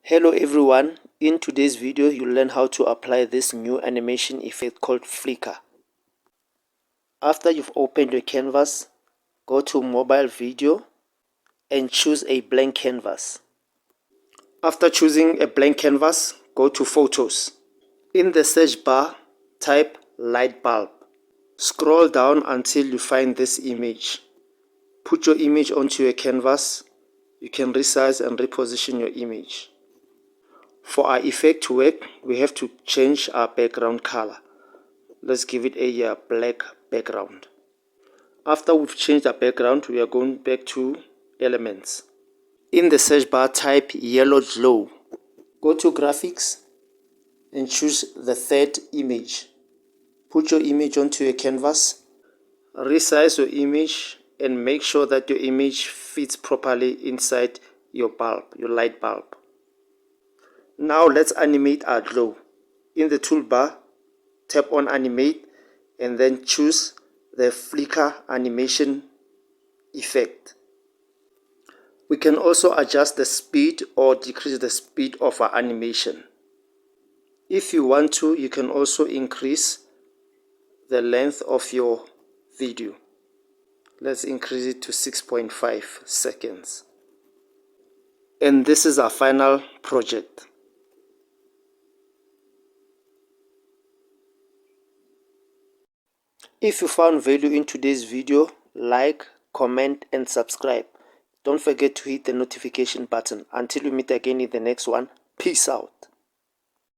Hello everyone, in today's video you'll learn how to apply this new animation effect called flicker. After you've opened your canvas, go to mobile video and choose a blank canvas. After choosing a blank canvas, go to photos. In the search bar, type light bulb. Scroll down until you find this image. Put your image onto your canvas. You can resize and reposition your image. For our effect to work, we have to change our background color. Let's give it a black background. After we've changed our background, we are going back to elements. In the search bar, type yellow glow. Go to graphics and choose the third image. Put your image onto your canvas. Resize your image and make sure that your image fits properly inside your bulb, your light bulb. Now let's animate our glow. In the toolbar, tap on animate and then choose the flicker animation effect. We can also adjust the speed or decrease the speed of our animation. If you want to, you can also increase the length of your video. Let's increase it to 6.5 seconds. And this is our final project. If you found value in today's video, like, comment and subscribe. Don't forget to hit the notification button. Until we meet again in the next one, peace out.